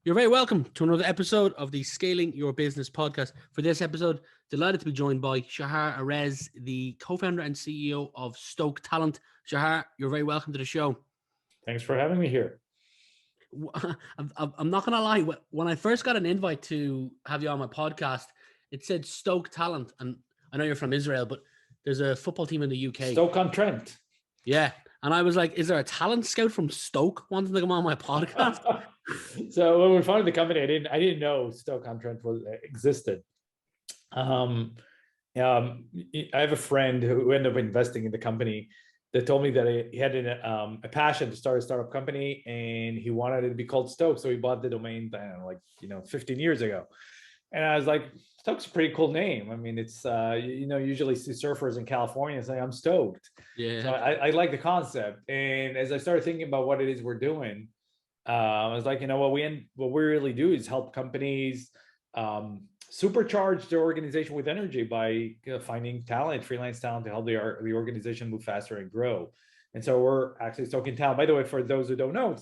You're very welcome to another episode of the Scaling Your Business podcast. For this episode, delighted to be joined by Shahar Erez, the co-founder and CEO of Stoke Talent. Shahar, you're very welcome to the show. Thanks for having me here. I'm not going to lie. When I first got an invite to have you on my podcast, it said Stoke Talent. And I know you're from Israel, but there's a football team in the UK. Stoke-on-Trent. Yeah. And I was like, is there a talent scout from Stoke wanting to come on my podcast? So when we founded the company, I didn't know Stoke-on-Trent existed. I have a friend who ended up investing in the company that told me that he had a passion to start a startup company, and he wanted it to be called Stoke. So he bought the domain, 15 years ago. And I was like, Stoke's a pretty cool name. I mean, it's usually see surfers in California say I'm stoked. Yeah. So I like the concept. And as I started thinking about what it is we're doing, I was like, what we really do is help companies supercharge their organization with energy by finding talent, freelance talent, to help the organization move faster and grow. And so we're actually Stoke Talent. By the way, for those who don't know,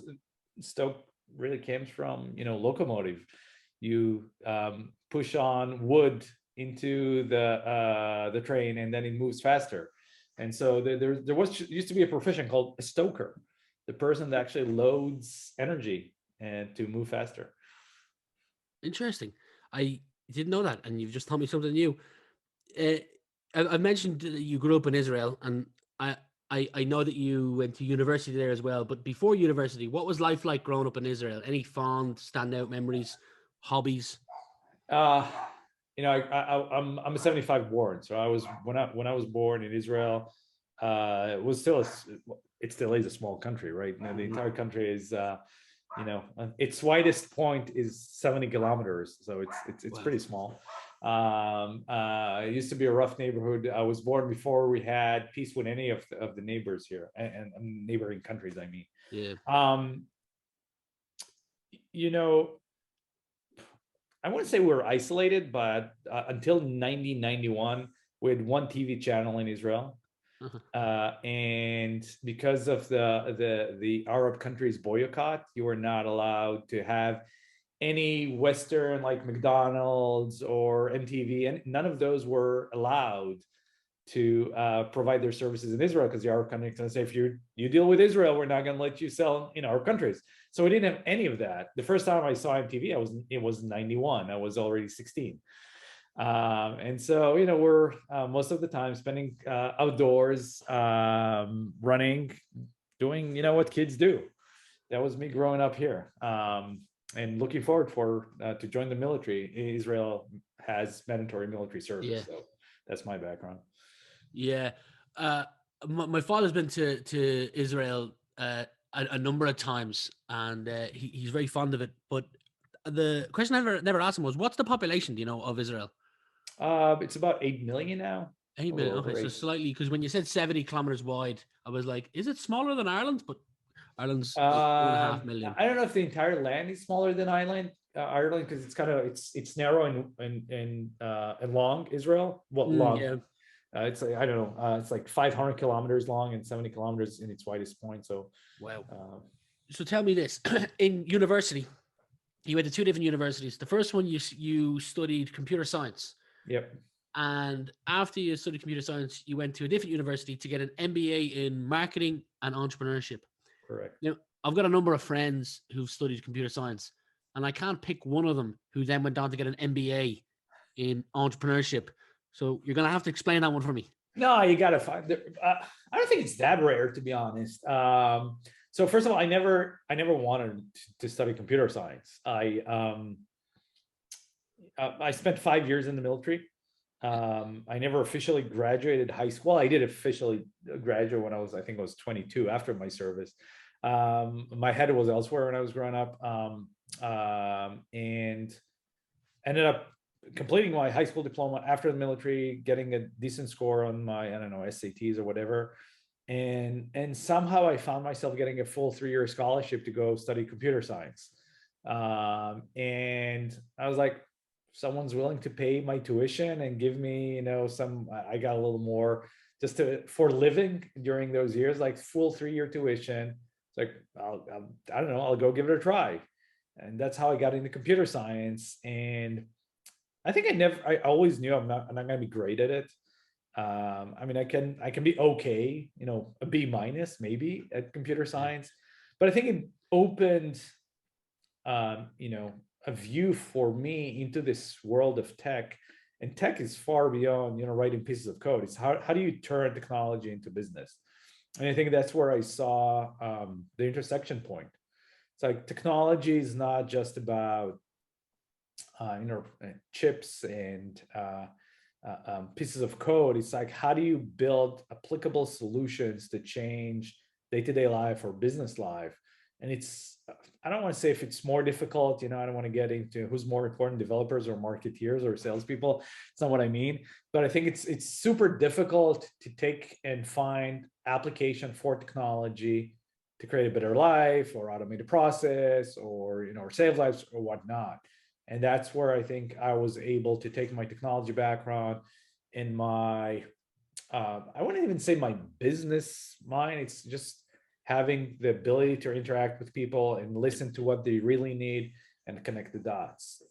Stoke really comes from locomotive. You push on wood into the train, and then it moves faster. And so there used to be a profession called a stoker, the person that actually loads energy and to move faster. Interesting. I didn't know that, and you've just taught me something new. I mentioned that you grew up in Israel, and I know that you went to university there as well. But before university, what was life like growing up in Israel? Any fond, standout memories, hobbies? I'm a 75 born, so I was when I was born in Israel. It still is a small country, right? Now the entire country is its widest point is 70 kilometers, so it's Wow. pretty small. It used to be a rough neighborhood. I was born before we had peace with any of the neighbors here, and neighboring countries, I mean. Yeah. I wouldn't say we were isolated, but until 1991, we had one TV channel in Israel. And because of the Arab countries boycott, you were not allowed to have any Western like McDonald's or MTV, and none of those were allowed to provide their services in Israel, because the Arab countries going to say, if you deal with Israel, we're not going to let you sell in our countries. So we didn't have any of that. The first time I saw MTV, it was 91. I was already 16. And so, we're most of the time spending outdoors, running, doing, what kids do. That was me growing up here. And looking forward to join the military. Israel has mandatory military service. Yeah. So that's my background. Yeah. My father's been to Israel a number of times, and he's very fond of it. But the question I never asked him was, what's the population, of Israel? It's about 8 million now. 8 million. Okay, so slightly, because when you said 70 kilometers wide, I was like, is it smaller than Ireland? But Ireland's 1.5 million. I don't know if the entire land is smaller than Ireland, because it's narrow and long. Israel, long. Yeah. It's like, I don't know. It's like 500 kilometers long and 70 kilometers in its widest point. So, wow. So tell me this: in university, you went to two different universities. The first one you studied computer science. Yep. And after you studied computer science, you went to a different university to get an MBA in marketing and entrepreneurship. Correct. Now, I've got a number of friends who've studied computer science, and I can't pick one of them who then went on to get an MBA in entrepreneurship. So you're going to have to explain that one for me. No, you got to find. I don't think it's that rare, to be honest. So first of all, I never wanted to study computer science. I spent 5 years in the military. I never officially graduated high school. I did officially graduate when I think I was 22 after my service. My head was elsewhere when I was growing up, and ended up completing my high school diploma after the military, getting a decent score on my, SATs or whatever. And somehow I found myself getting a full 3-year scholarship to go study computer science. And I was like, someone's willing to pay my tuition and give me, I got a little more just for living during those years, like full 3-year tuition. It's like, I don't know, I'll go give it a try. And that's how I got into computer science. And I think I always knew I'm not going to be great at it. I mean, I can be okay, you know, a B minus maybe at computer Yeah. science, but I think it opened, you know, a view for me into this world of tech. And tech is far beyond, you know, writing pieces of code. It's how do you turn technology into business? And I think that's where I saw the intersection point. It's like technology is not just about you know, chips and pieces of code. It's like, how do you build applicable solutions to change day-to-day life or business life? And it's, I don't want to say if it's more difficult, you know, I don't want to get into who's more important, developers or marketeers or salespeople. It's not what I mean, but I think it's super difficult to take and find application for technology to create a better life or automate a process or, you know, or save lives or whatnot. And that's where I think I was able to take my technology background and my I wouldn't even say my business mind. It's just having the ability to interact with people and listen to what they really need and connect the dots.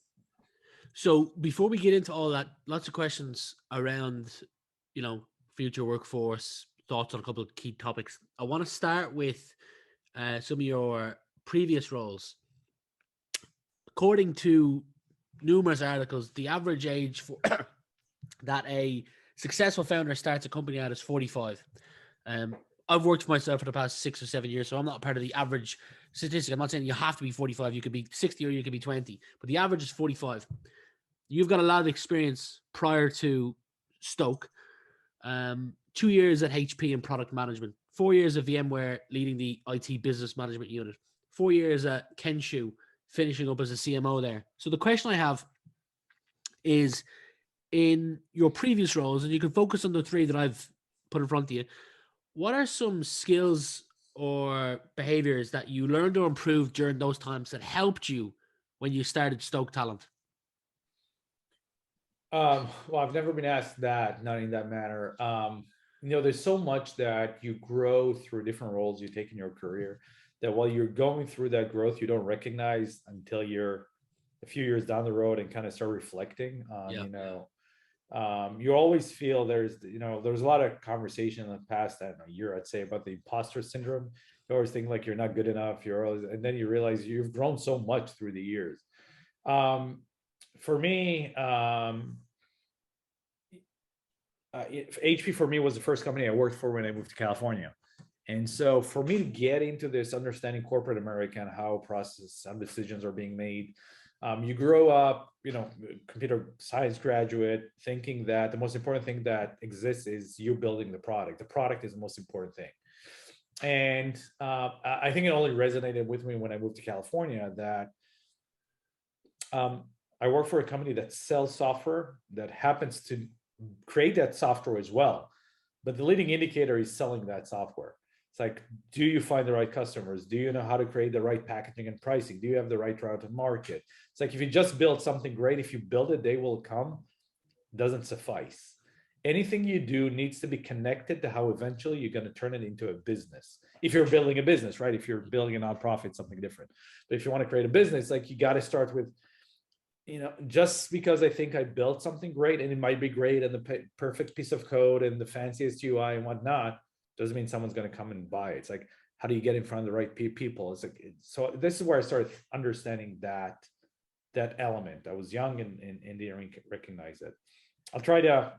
So before we get into all that, lots of questions around, you know, future workforce, thoughts on a couple of key topics. I want to start with some of your previous roles. According to numerous articles, the average age for that a successful founder starts a company at is 45. Um, I've worked for myself for the past 6 or 7 years, so I'm not part of the average statistic. I'm not saying you have to be 45, you could be 60 or you could be 20, but the average is 45. You've got a lot of experience prior to Stoke. 2 years at HP in product management, 4 years at VMware leading the IT business management unit, 4 years at Kenshoo finishing up as a CMO there. So the question I have is, in your previous roles, and you can focus on the three that I've put in front of you, what are some skills or behaviors that you learned or improved during those times that helped you when you started Stoke Talent? Well, I've never been asked that, not in that manner. You know, there's so much that you grow through different roles you take in your career that while you're going through that growth, you don't recognize until you're a few years down the road and kind of start reflecting on, Yeah. you know, you always feel there's, you know, there's a lot of conversation in the past, I don't know, year, I'd say, about the imposter syndrome. You always think like you're not good enough, you're always, and then you realize you've grown so much through the years. Um, for me, HP for me was the first company I worked for when I moved to California. And so for me to get into this understanding corporate America and how process and decisions are being made, you grow up, you know, computer science graduate, thinking that the most important thing that exists is you building the product. The product is the most important thing. And I think it only resonated with me when I moved to California that um, I work for a company that sells software that happens to create that software as well. But the leading indicator is selling that software. It's like, do you find the right customers? Do you know how to create the right packaging and pricing? Do you have the right route to market? It's like, if you just build something great, if you build it, they will come, doesn't suffice. Anything you do needs to be connected to how eventually you're going to turn it into a business. If you're building a business, right? If you're building a nonprofit, something different. But if you want to create a business, like, you got to start with, you know, just because I think I built something great and it might be great and the perfect piece of code and the fanciest UI and whatnot, doesn't mean someone's going to come and buy it. It's like, how do you get in front of the right people? It's like, so this is where I started understanding that element. I was young and didn't recognize it. I'll try to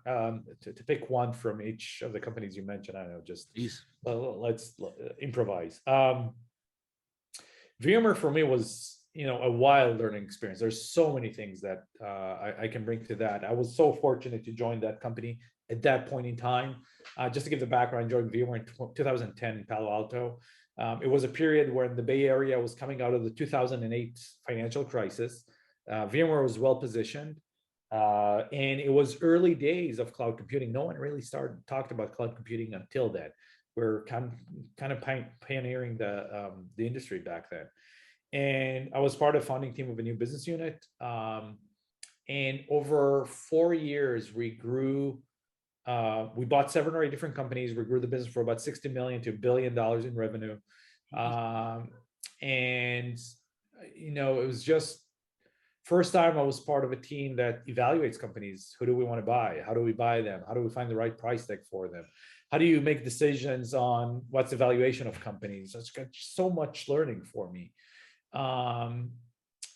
pick one from each of the companies you mentioned. I don't know, just Please. let's improvise. VMware for me was, you know, a wild learning experience. There's so many things that I can bring to that. I was so fortunate to join that company at that point in time. Just to give the background, I joined VMware in 2010 in Palo Alto. It was a period when the Bay Area was coming out of the 2008 financial crisis. VMware was well positioned. And it was early days of cloud computing. No one really talked about cloud computing until then. We're kind of pioneering the industry back then. And I was part of the founding team of a new business unit. And over 4 years, we grew. We bought 7 or 8 different companies. We grew the business from about 60 million to $1 billion in revenue. And it was just first time I was part of a team that evaluates companies. Who do we want to buy? How do we buy them? How do we find the right price tag for them? How do you make decisions on what's the valuation of companies? It's got so much learning for me.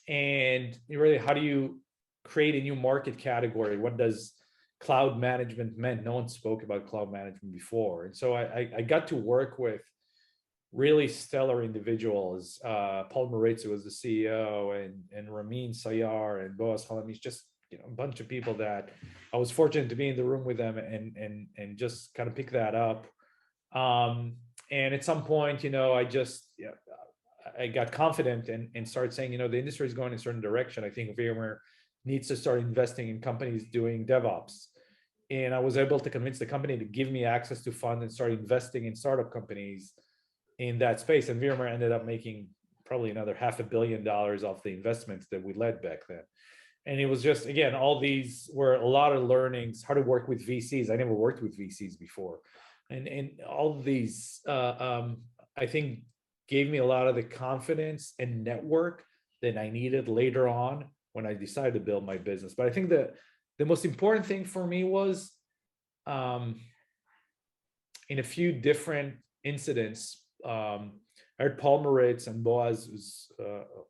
And really, how do you create a new market category? What does cloud management mean? No one spoke about cloud management before. And so I got to work with really stellar individuals. Paul Moritz, who was the CEO, and Ramin Sayar and Boaz Halamish, just a bunch of people that I was fortunate to be in the room with them and just kind of pick that up. And at some point, I got confident and started saying, the industry is going in a certain direction. I think VMware needs to start investing in companies doing DevOps. And I was able to convince the company to give me access to funds and start investing in startup companies in that space. And VMware ended up making probably another $500 million off the investments that we led back then. And it was just, again, all these were a lot of learnings, how to work with VCs. I never worked with VCs before. And all of these, I think, gave me a lot of the confidence and network that I needed later on when I decided to build my business. But I think that the most important thing for me was in a few different incidents, I heard Paul Moritz, and Boaz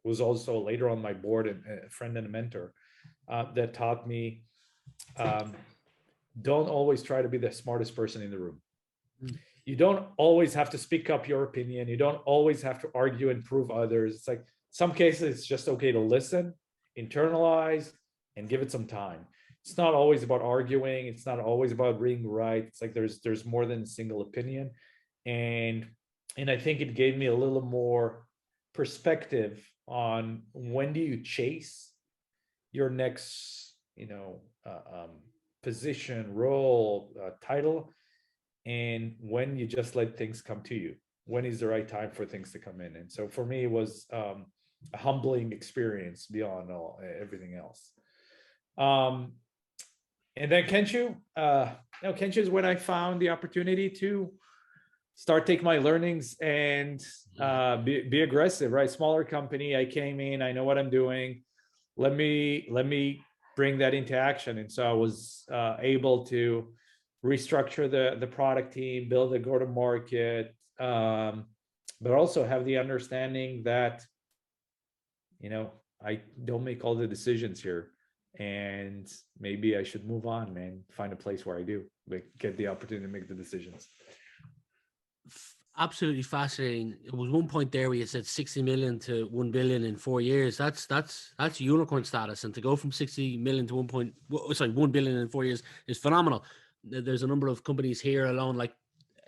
was also later on my board and a friend and a mentor that taught me don't always try to be the smartest person in the room. You don't always have to speak up your opinion. You don't always have to argue and prove others. It's like some cases it's just okay to listen, internalize, and give it some time. It's not always about arguing. It's not always about being right. It's like there's more than a single opinion. And I think it gave me a little more perspective on when do you chase your next, position, role, title, and when you just let things come to you. When is the right time for things to come in? And so for me, it was a humbling experience beyond everything else. And then Kenshoo, Kenshoo is when I found the opportunity to start taking my learnings and be aggressive, right? Smaller company. I came in, I know what I'm doing. Let me bring that into action. And so I was able to restructure the product team, build a go-to-market, but also have the understanding that, I don't make all the decisions here, and maybe I should move on and find a place where I do get the opportunity to make the decisions. Absolutely fascinating. It was one point there where you said 60 million to 1 billion in 4 years. That's unicorn status, and to go from 60 million to 1 billion in 4 years is phenomenal. There's a number of companies here alone, like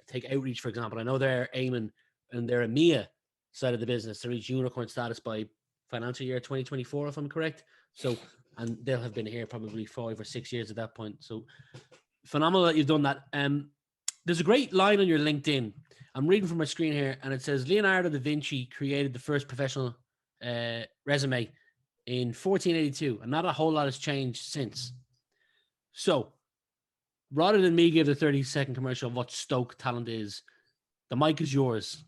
take Outreach, for example. I know they're aiming in their EMEA side of the business to reach unicorn status by financial year 2024, if I'm correct. So, and they'll have been here probably 5 or 6 years at that point. So phenomenal that you've done that. There's a great line on your LinkedIn. I'm reading from my screen here, and it says Leonardo da Vinci created the first professional resume in 1482, and not a whole lot has changed since. So rather than me give the 30-second commercial of what Stoke Talent is, the mic is yours.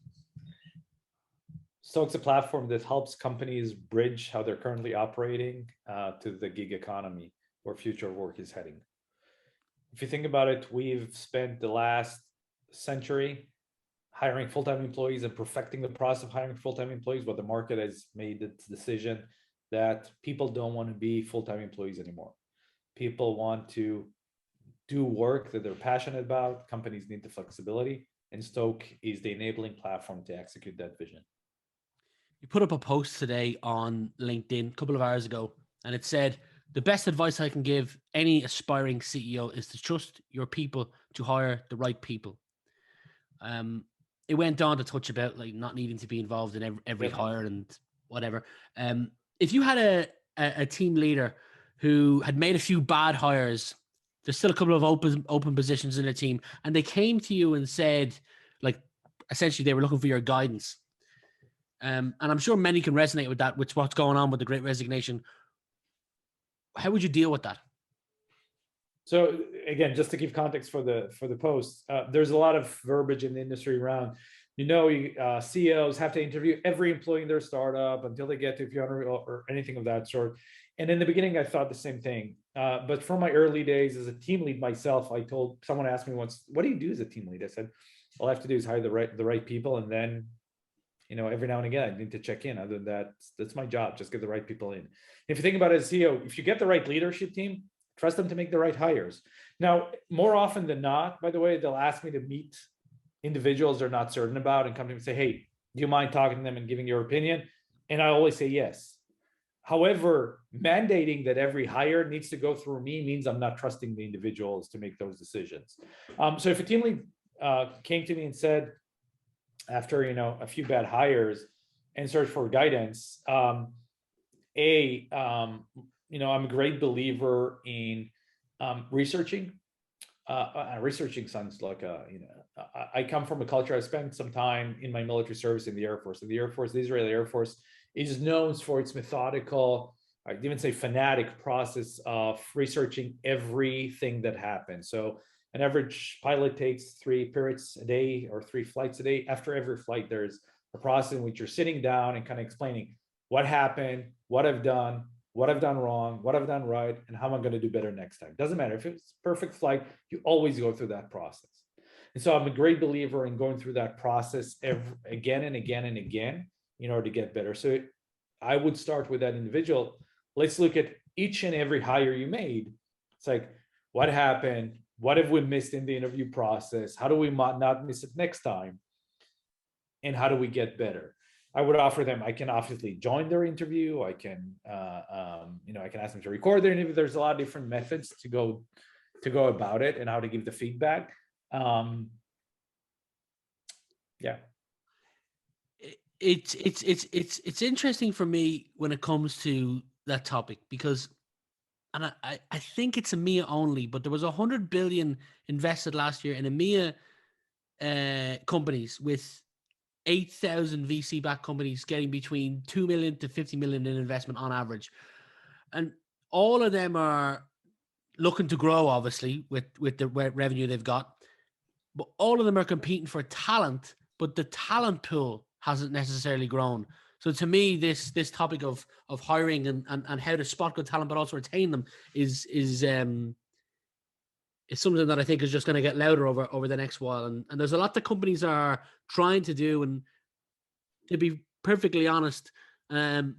Stoke's a platform that helps companies bridge how they're currently operating to the gig economy, where future work is heading. If you think about it, we've spent the last century hiring full-time employees and perfecting the process of hiring full-time employees, but the market has made its decision that people don't want to be full-time employees anymore. People want to do work that they're passionate about. Companies need the flexibility, and Stoke is the enabling platform to execute that vision. You put up a post today on LinkedIn a couple of hours ago, and it said, the best advice I can give any aspiring CEO is to trust your people to hire the right people. It went on to touch about like not needing to be involved in every hire and whatever. If you had a team leader who had made a few bad hires, there's still a couple of open positions in their team, and they came to you and said, like, essentially they were looking for your guidance. And I'm sure many can resonate with that, with what's going on with the Great Resignation. How would you deal with that? So again, just to give context for the post, there's a lot of verbiage in the industry around CEOs have to interview every employee in their startup until they get to a few hundred or anything of that sort. And in the beginning, I thought the same thing. But from my early days as a team lead myself, I told someone asked me once, "What do you do as a team lead?" I said, "All I have to do is hire the right people, and then every now and again I need to check in. Other than that, that's my job. Just get the right people in." If you think about it as CEO, if you get the right leadership team, trust them to make the right hires. Now, more often than not, by the way, they'll ask me to meet individuals they're not certain about and come to me and say, "Hey, do you mind talking to them and giving your opinion?" And I always say yes. However, mandating that every hire needs to go through me means I'm not trusting the individuals to make those decisions. So if a team lead came to me and said, after a few bad hires and search for guidance, I'm a great believer in researching. Researching sounds like I come from a culture. I spent some time in my military service in the Air Force. And the Air Force, the Israeli Air Force, is known for its methodical, I'd even say fanatic process of researching everything that happens. So an average pilot takes 3 periods a day or 3 flights a day. After every flight, there's a process in which you're sitting down and kind of explaining what happened, what I've done wrong, what I've done right, and how I'm going to do better next time. Doesn't matter if it's perfect flight, you always go through that process. And so I'm a great believer in going through that process again and again and again in order to get better. So I would start with that individual. Let's look at each and every hire you made. It's like, what happened? What have we missed in the interview process? How do we not miss it next time? And how do we get better? I would offer them, I can obviously join their interview. I can, I can ask them to record their interview. There's a lot of different methods to go about it and how to give the feedback. Yeah. It's interesting for me when it comes to that topic because, and I think it's EMEA only, but there was 100 billion invested last year in EMEA companies, with 8,000 VC-backed companies getting between 2 million to 50 million in investment on average. And all of them are looking to grow, obviously, with the revenue they've got. But all of them are competing for talent, but the talent pool hasn't necessarily grown. So to me, this topic of hiring and how to spot good talent, but also retain them is something that I think is just going to get louder over the next while. And there's a lot that companies are trying to do. And to be perfectly honest, I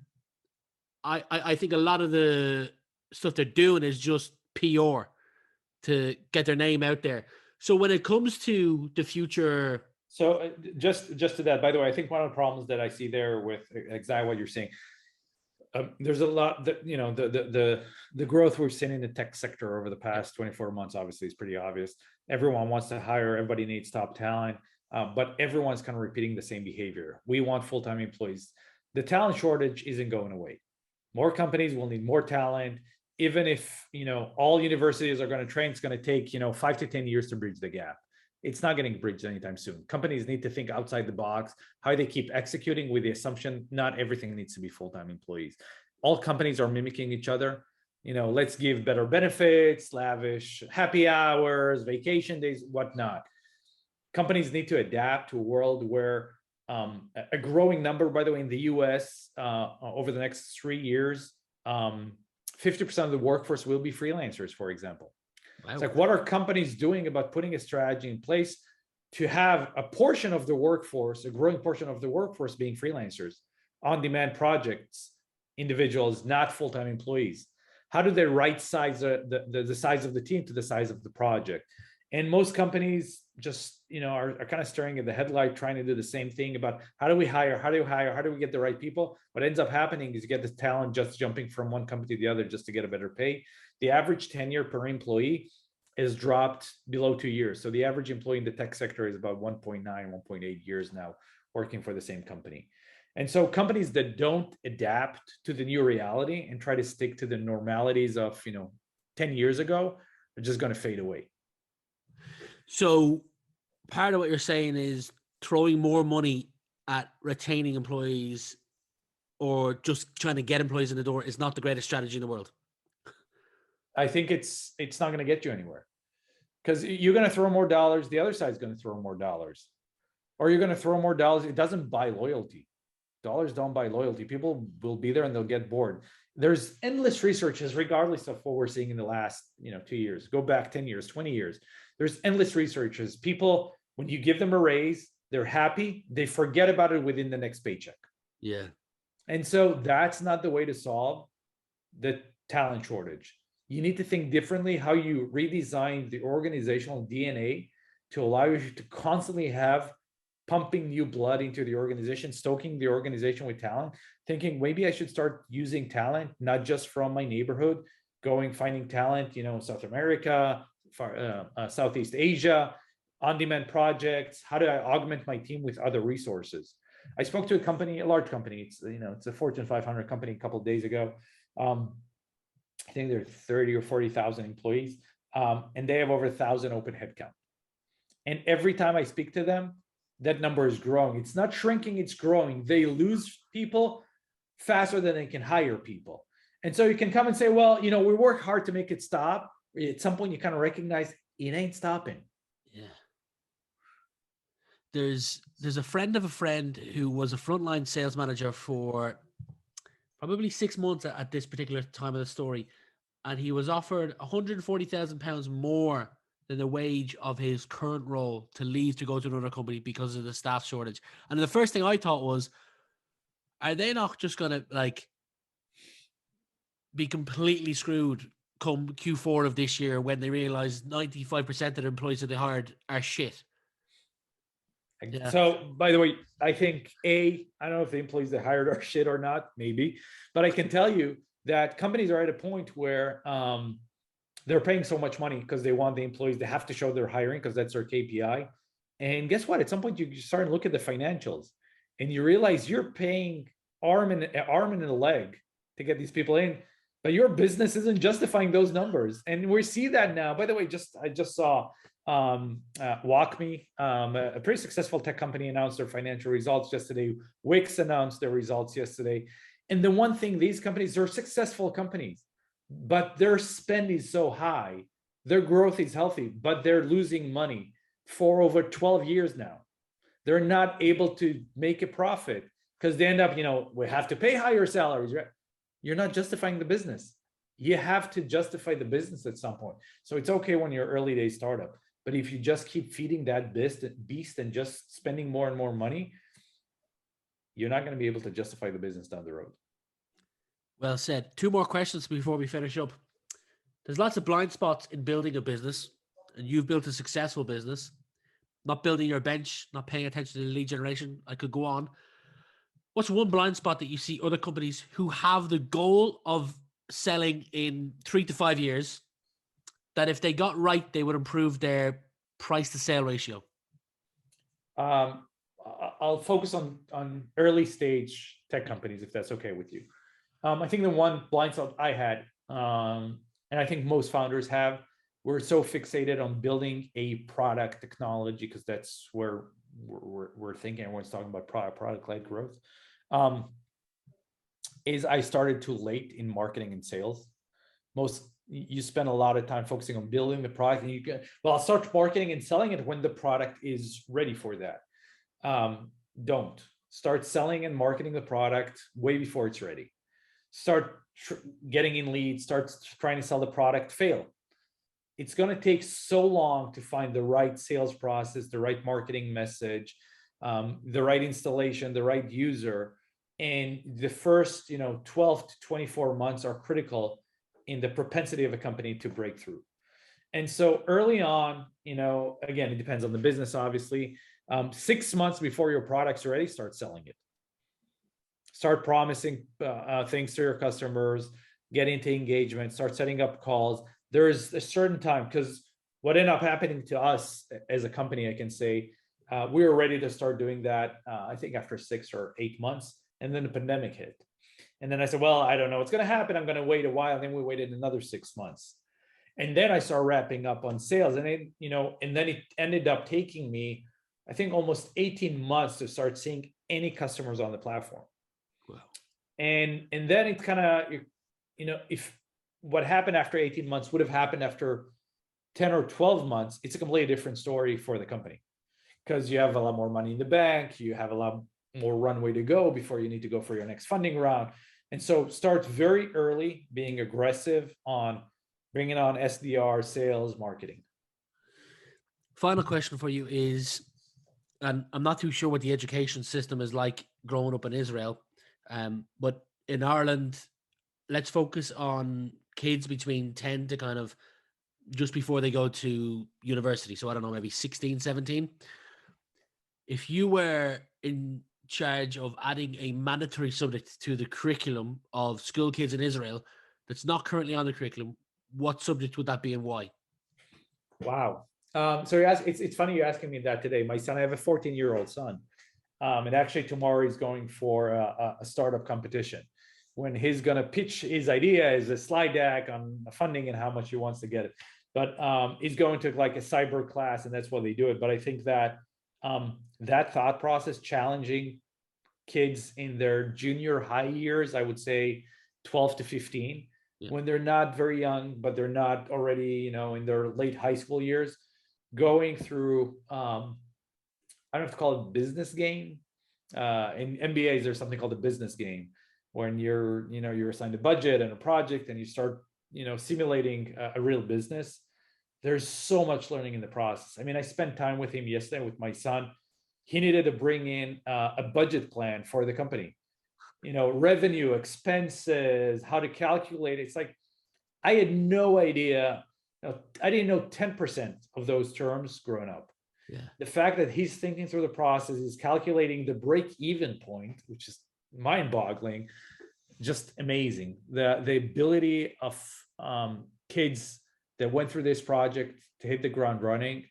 think a lot of the stuff they're doing is just PR to get their name out there. So when it comes to the future, so just to that, by the way, I think one of the problems that I see there with exactly what you're saying, there's a lot that the growth we've seen in the tech sector over the past 24 months obviously is pretty obvious. Everyone wants to hire, everybody needs top talent, but everyone's kind of repeating the same behavior. We want full-time employees. The talent shortage isn't going away. More companies will need more talent. Even if all universities are going to train, it's going to take 5 to 10 years to bridge the gap. It's not getting bridged anytime soon. Companies need to think outside the box, how they keep executing with the assumption not everything needs to be full-time employees. All companies are mimicking each other. Let's give better benefits, lavish happy hours, vacation days, whatnot. Companies need to adapt to a world where a growing number, by the way, in the US over the next 3 years, 50% of the workforce will be freelancers, for example. Wow. It's like, what are companies doing about putting a strategy in place to have a portion of the workforce, a growing portion of the workforce being freelancers, on-demand projects, individuals, not full-time employees? How do they right size the size of the team to the size of the project? And most companies just are kind of staring at the headlight, trying to do the same thing about how do we hire, how do we get the right people? What ends up happening is you get this talent just jumping from one company to the other just to get a better pay. The average tenure per employee is dropped below 2 years. So the average employee in the tech sector is about 1.9, 1.8 years now working for the same company. And so companies that don't adapt to the new reality and try to stick to the normalities of 10 years ago are just going to fade away. So part of what you're saying is throwing more money at retaining employees or just trying to get employees in the door is not the greatest strategy in the world. I think it's not going to get you anywhere, because you're going to throw more dollars. The other side is going to throw more dollars. or you're going to throw more dollars. It doesn't buy loyalty. Dollars don't buy loyalty. People will be there and they'll get bored. There's endless researches, regardless of what we're seeing in the last 2 years. Go back 10 years, 20 years. There's endless researches. People, when you give them a raise, they're happy. They forget about it within the next paycheck. Yeah. And so that's not the way to solve the talent shortage. You need to think differently how you redesign the organizational DNA to allow you to constantly have pumping new blood into the organization, stoking the organization with talent, thinking maybe I should start using talent, not just from my neighborhood, finding talent, South America, Southeast Asia, on-demand projects. How do I augment my team with other resources? I spoke to a large company. It's a Fortune 500 company a couple of days ago. I think they're 30 or 40,000 employees, and they have over 1,000 open headcount. And every time I speak to them, that number is growing. It's not shrinking, it's growing. They lose people faster than they can hire people. And so you can come and say, well, we work hard to make it stop. At some point, you kind of recognize it ain't stopping. Yeah. There's a friend of a friend who was a frontline sales manager for probably 6 months at this particular time of the story. And he was offered £140,000 more than the wage of his current role to leave to go to another company because of the staff shortage. And the first thing I thought was, are they not just going to be completely screwed come Q4 of this year when they realize 95% of the employees that they hired are shit? Yeah. So, by the way, I think I don't know if the employees they hired are shit or not, maybe, but I can tell you that companies are at a point where they're paying so much money because they want the employees. They have to show they're hiring because that's their KPI. And guess what? At some point, you start to look at the financials, and you realize you're paying arm and a leg to get these people in, but your business isn't justifying those numbers. And we see that now. By the way, I just saw WalkMe, a pretty successful tech company, announced their financial results yesterday. Wix announced their results yesterday. And the one thing, these companies are successful companies, but their spend is so high, their growth is healthy, but they're losing money for over 12 years now. They're not able to make a profit because they end up, we have to pay higher salaries, right? You're not justifying the business. You have to justify the business at some point. So it's okay when you're early day startup, but if you just keep feeding that beast and just spending more and more money, you're not going to be able to justify the business down the road. Well said. 2 more questions before we finish up. There's lots of blind spots in building a business, and you've built a successful business. Not building your bench, not paying attention to the lead generation. I could go on. What's one blind spot that you see other companies who have the goal of selling in 3 to 5 years, that if they got right, they would improve their price to sale ratio? I'll focus on early stage tech companies, if that's okay with you. I think the one blind spot I had, and I think most founders have, we're so fixated on building a product technology because that's where we're thinking. Everyone's talking about product-led growth. Is I started too late in marketing and sales. You spend a lot of time focusing on building the product, and I'll start marketing and selling it when the product is ready for that. Don't start selling and marketing the product way before it's ready. Start getting in leads, start trying to sell the product, fail. It's going to take so long to find the right sales process, the right marketing message, the right installation, the right user. And the first 12 to 24 months are critical in the propensity of a company to break through. And so early on, again, it depends on the business, obviously. 6 months before your product's ready, start selling it. Start promising things to your customers, get into engagement, start setting up calls. There's a certain time, because what ended up happening to us as a company, I can say, we were ready to start doing that, I think after 6 or 8 months, and then the pandemic hit. And then I said, well, I don't know what's going to happen. I'm going to wait a while. And then we waited another 6 months. And then I started wrapping up on sales. And then it ended up taking me, I think, almost 18 months to start seeing any customers on the platform. Wow. And then it kind of, if what happened after 18 months would have happened after 10 or 12 months, it's a completely different story for the company. because you have a lot more money in the bank, you have a lot more runway to go before you need to go for your next funding round. And so start very early, being aggressive on bringing on SDR, sales, marketing. Final question for you is, and I'm not too sure what the education system is like growing up in Israel, but in Ireland, let's focus on kids between 10 to kind of just before they go to university. So I don't know, maybe 16, 17. If you were in charge of adding a mandatory subject to the curriculum of school kids in Israel that's not currently on the curriculum, what subject would that be and why? Wow. So it's funny you're asking me that today. My son, I have a 14-year-old son. And actually tomorrow he's going for a startup competition when he's going to pitch his idea as a slide deck on funding and how much he wants to get it. But he's going to like a cyber class, and that's why they do it. But I think that that thought process, challenging kids in their junior high years, I would say 12 to 15, when they're not very young, but they're not already, in their late high school years, going through, I don't have to call it business game. In MBAs, there's something called a business game, when you're assigned a budget and a project, and you start, simulating a real business. There's so much learning in the process. I mean, I spent time with him yesterday with my son. He needed to bring in a budget plan for the company, revenue, expenses, how to calculate. It's like, I had no idea. I didn't know 10% of those terms growing up. Yeah. The fact that he's thinking through the process, is calculating the break-even point, which is mind-boggling, just amazing. The ability of kids that went through this project to hit the ground running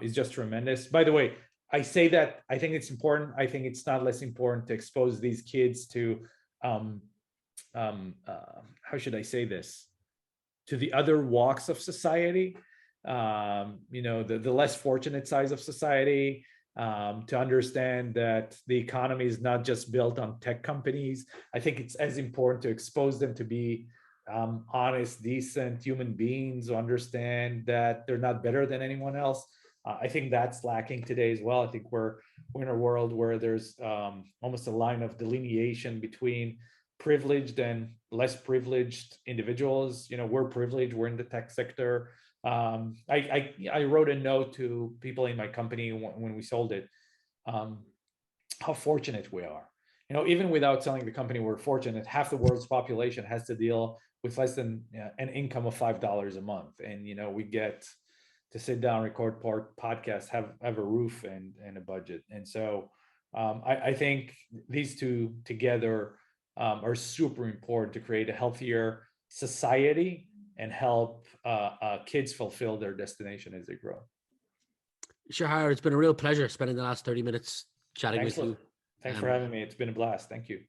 is just tremendous. By the way, I say that I think it's important. I think it's not less important to expose these kids to, how should I say this, to the other walks of society, the less fortunate sides of society, to understand that the economy is not just built on tech companies. I think it's as important to expose them to be honest, decent human beings who understand that they're not better than anyone else. I think that's lacking today as well. I think we're in a world where there's almost a line of delineation between privileged and less privileged individuals. We're privileged, we're in the tech sector. I wrote a note to people in my company when we sold it, how fortunate we are. Even without selling the company, we're fortunate. Half the world's population has to deal with less than an income of $5 a month, and we get to sit down, record podcasts, have a roof and a budget. And so I think these two together are super important to create a healthier society and help kids fulfill their destination as they grow. Shahar, it's been a real pleasure spending the last 30 minutes chatting with you. Thanks for having me. It's been a blast. Thank you.